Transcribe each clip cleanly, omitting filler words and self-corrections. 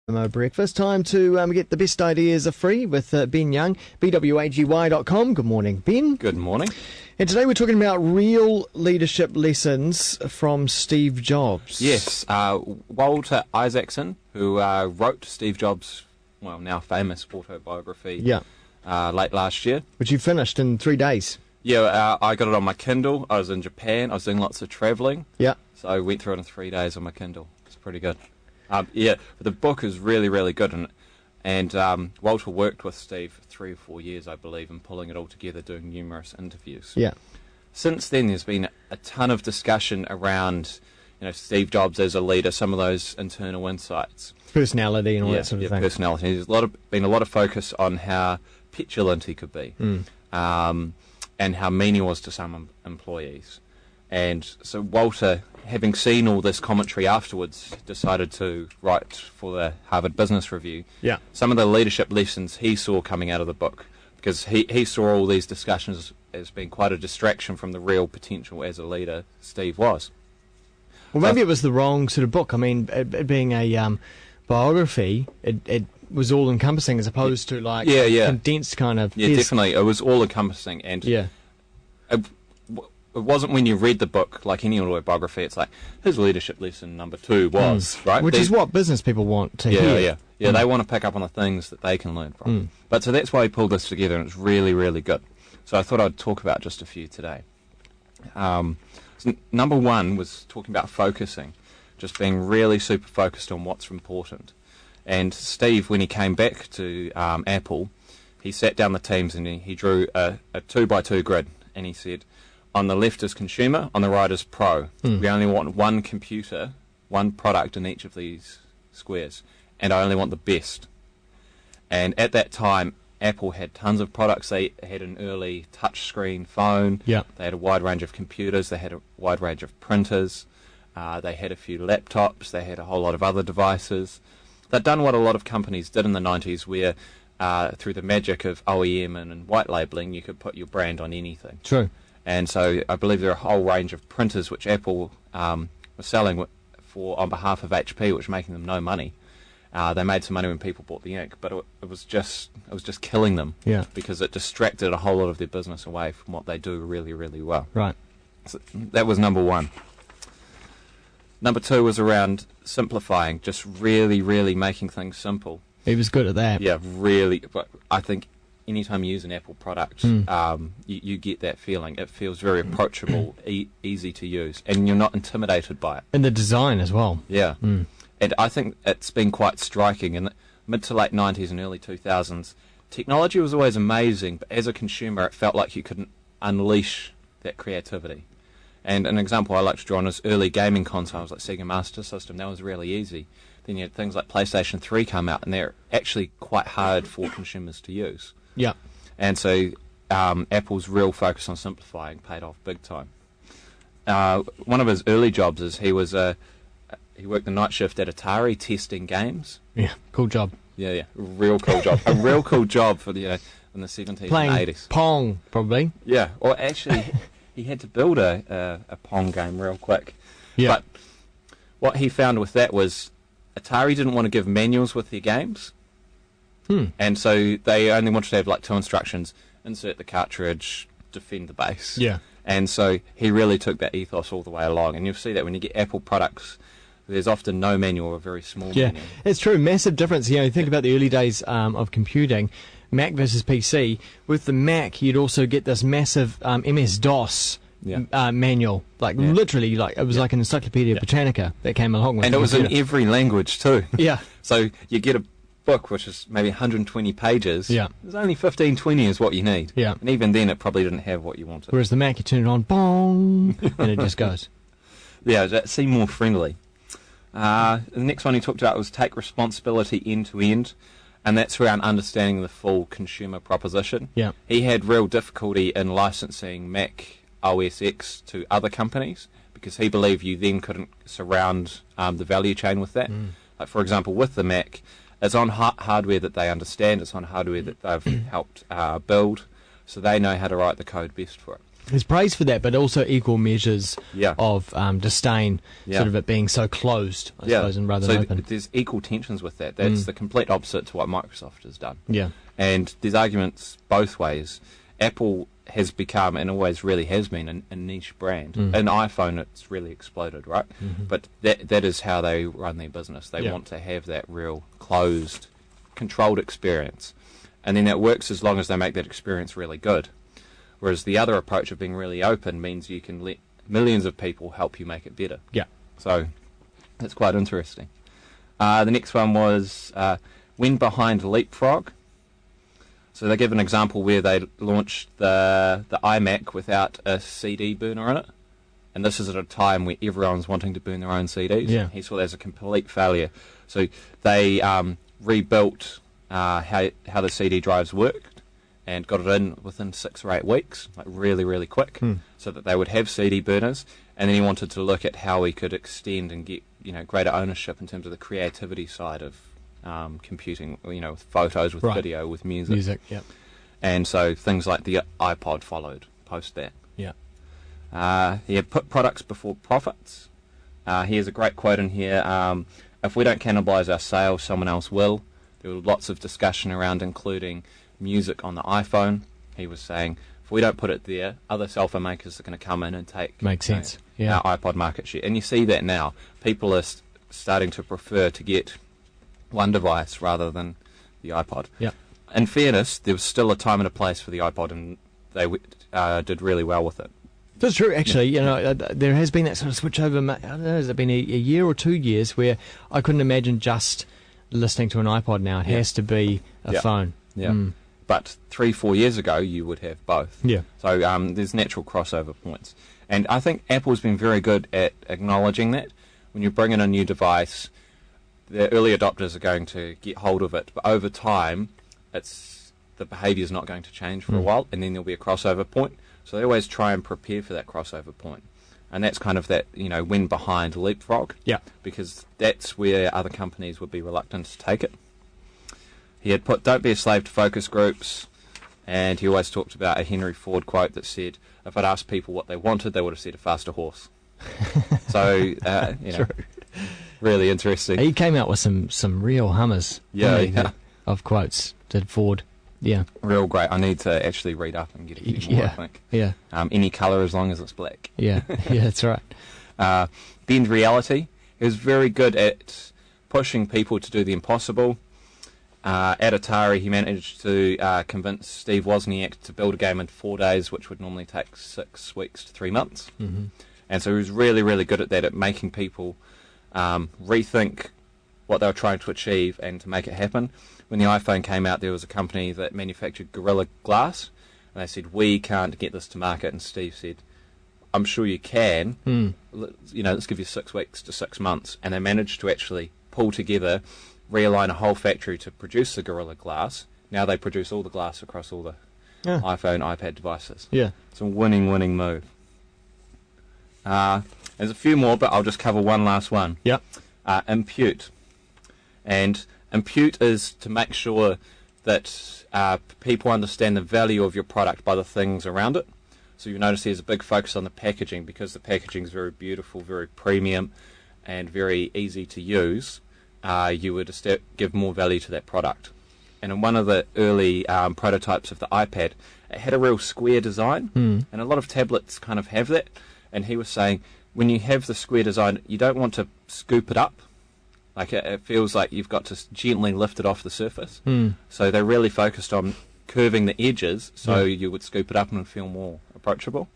Breakfast. Time to get the best ideas are free with Ben Young, bwagy.com. Good morning, Ben. Good morning. And today we're talking about real leadership lessons from Steve Jobs. Yes, Walter Isaacson, who wrote Steve Jobs' now famous autobiography late last year. Which you finished in 3 days. Yeah, I got it on my Kindle. I was in Japan. I was doing lots of travelling. Yeah. So I went through it in 3 days on my Kindle. It's pretty good. But the book is really, really good. And Walter worked with Steve for 3 or 4 years, I believe, in pulling it all together, doing numerous interviews. Yeah. Since then, there's been a ton of discussion around, Steve Jobs as a leader, some of those internal insights. Personality and all that sort of thing. Personality. There's been a lot of focus on how petulant he could be, and how mean he was to some employees. And so Walter, having seen all this commentary afterwards, decided to write for the Harvard Business Review some of the leadership lessons he saw coming out of the book, because he saw all these discussions as being quite a distraction from the real potential as a leader Steve was. Well, maybe it was the wrong sort of book. I mean, it being a biography, it was all-encompassing as opposed to condensed kind of... Yeah, definitely. It was all-encompassing. And it wasn't when you read the book, like any autobiography, it's like, his leadership lesson number 2 was, right? Which is what business people want to hear. Yeah, they want to pick up on the things that they can learn from. But so that's why he pulled this together, and it's really, really good. So I thought I'd talk about just a few today. So number 1 was talking about focusing, just being really super focused on what's important. And Steve, when he came back to Apple, he sat down the teams and he drew a 2x2 grid, and he said, on the left is consumer, on the right is pro. We only want one computer, one product in each of these squares, and I only want the best. And at that time, Apple had tons of products. They had an early touchscreen phone. They had a wide range of computers. They had a wide range of printers. They had a few laptops. They had a whole lot of other devices. They'd done what a lot of companies did in the 90s, where through the magic of OEM and white labelling, you could put your brand on anything. True. And so I believe there are a whole range of printers which Apple was selling for on behalf of HP, which was making them no money. They made some money when people bought the ink, but it was just killing them because it distracted a whole lot of their business away from what they do really, really well. Right. So that was number 1. Number 2 was around simplifying, just really, really making things simple. He was good at that. Yeah, really. But I think anytime you use an Apple product, you get that feeling. It feels very approachable, easy to use, and you're not intimidated by it. And the design as well. Yeah. And I think it's been quite striking. In the mid to late 90s and early 2000s, technology was always amazing, but as a consumer, it felt like you couldn't unleash that creativity. And an example I like to draw on is early gaming consoles like Sega Master System. That was really easy. Then you had things like PlayStation 3 come out, and they're actually quite hard for consumers to use. Yeah. And so Apple's real focus on simplifying paid off big time. One of his early jobs is he worked the night shift at Atari testing games. Yeah, cool job. Yeah, real cool job. A real cool job for in the 70s Playing and 80s. Pong, probably. Yeah, or actually he had to build a Pong game real quick. Yeah. But what he found with that was Atari didn't want to give manuals with their games. And so they only wanted to have like 2 instructions: insert the cartridge, defend the base. Yeah. And so he really took that ethos all the way along. And you'll see that when you get Apple products, there's often no manual or a very small manual. Yeah, it's true. Massive difference. You think about the early days of computing, Mac versus PC. With the Mac, you'd also get this massive MS-DOS manual. Literally, it was like an Encyclopedia Britannica that came along with it. And it was in every language too. Yeah. So you get a book which is maybe 120 pages. Yeah. There's only 15, 20 is what you need. Yeah. And even then it probably didn't have what you wanted. Whereas the Mac, you turn it on, bong, and it just goes. Yeah, that seemed more friendly. The next one he talked about was take responsibility end to end, and that's around understanding the full consumer proposition. Yeah. He had real difficulty in licensing Mac OS X to other companies because he believed you then couldn't surround the value chain with that. Like, for example, with the Mac, it's on hardware that they understand, it's on hardware that they've helped build, so they know how to write the code best for it. There's praise for that, but also equal measures Yeah. of disdain, Yeah. sort of it being so closed, I suppose, and rather than open. There's equal tensions with that. That's the complete opposite to what Microsoft has done. Yeah. And there's arguments both ways. Apple has become, and always really has been, a niche brand. An iPhone, it's really exploded, right? But that is how they run their business. They want to have that real closed, controlled experience. And then that works as long as they make that experience really good. Whereas the other approach of being really open means you can let millions of people help you make it better. Yeah. So that's quite interesting. The next one was when behind Leapfrog. So they give an example where they launched the iMac without a CD burner in it. And this is at a time where everyone's wanting to burn their own CDs. Yeah. He saw that as a complete failure. So they rebuilt how the CD drives worked and got it in within 6 or 8 weeks, like really, really quick, so that they would have CD burners. And then he wanted to look at how we could extend and get greater ownership in terms of the creativity side of computing, with photos, with video, with music. Music, yeah. And so things like the iPod followed post that. Yeah. He had put products before profits. He has a great quote in here. If we don't cannibalise our sales, someone else will. There was lots of discussion around including music on the iPhone. He was saying, if we don't put it there, other cell phone makers are going to come in and take Makes sense. Yeah. our iPod market share. And you see that now. People are starting to prefer to get one device rather than the iPod. Yeah. In fairness, there was still a time and a place for the iPod, and they did really well with it. That's true, actually. There has been that sort of switch over. I don't know, has it been a year or 2 years where I couldn't imagine just listening to an iPod now. It has to be a phone. Yeah. But 3-4 years ago, you would have both. Yeah. So there's natural crossover points. And I think Apple's been very good at acknowledging that. When you bring in a new device, the early adopters are going to get hold of it. But over time, the behaviour's not going to change for a while, and then there'll be a crossover point. So they always try and prepare for that crossover point. And that's kind of that, when behind Leapfrog. Yeah. Because that's where other companies would be reluctant to take it. He had put, don't be a slave to focus groups. And he always talked about a Henry Ford quote that said, if I'd asked people what they wanted, they would have said a faster horse. So, really interesting. He came out with some real hummers. Of quotes. Did Ford. Yeah. Real great. I need to actually read up and get a few more, I think. Yeah. Any colour as long as it's black. Yeah. Yeah, that's right. Bend reality. He was very good at pushing people to do the impossible. At Atari, he managed to convince Steve Wozniak to build a game in 4 days, which would normally take 6 weeks to 3 months. Mm-hmm. And so he was really, really good at that, at making people rethink what they were trying to achieve and to make it happen. When the iPhone came out, there was a company that manufactured Gorilla Glass, and they said, we can't get this to market. And Steve said, I'm sure you can. Let's give you 6 weeks to 6 months. And they managed to actually pull together, realign a whole factory to produce the Gorilla Glass. Now they produce all the glass across all the iPhone, iPad devices. Yeah. It's a winning move. There's a few more, but I'll just cover one last one. Yep. Impute. And impute is to make sure that people understand the value of your product by the things around it. So you notice there's a big focus on the packaging, because the packaging is very beautiful, very premium, and very easy to use. You would give more value to that product. And in one of the early prototypes of the iPad, it had a real square design, and a lot of tablets kind of have that. And he was saying, when you have the square design, you don't want to scoop it up. Like it feels like you've got to gently lift it off the surface. So they really focused on curving the edges, so you would scoop it up and it would feel more approachable.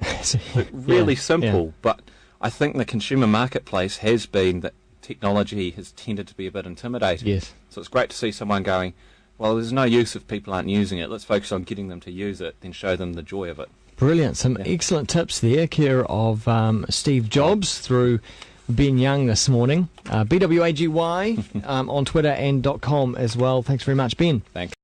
Really simple, but I think the consumer marketplace has been that technology has tended to be a bit intimidating. Yes. So it's great to see someone going, well, there's no use if people aren't using it. Let's focus on getting them to use it, then show them the joy of it. Brilliant. Some excellent tips there, care of Steve Jobs through Ben Young this morning. BWAGY on Twitter and .com as well. Thanks very much, Ben. Thanks.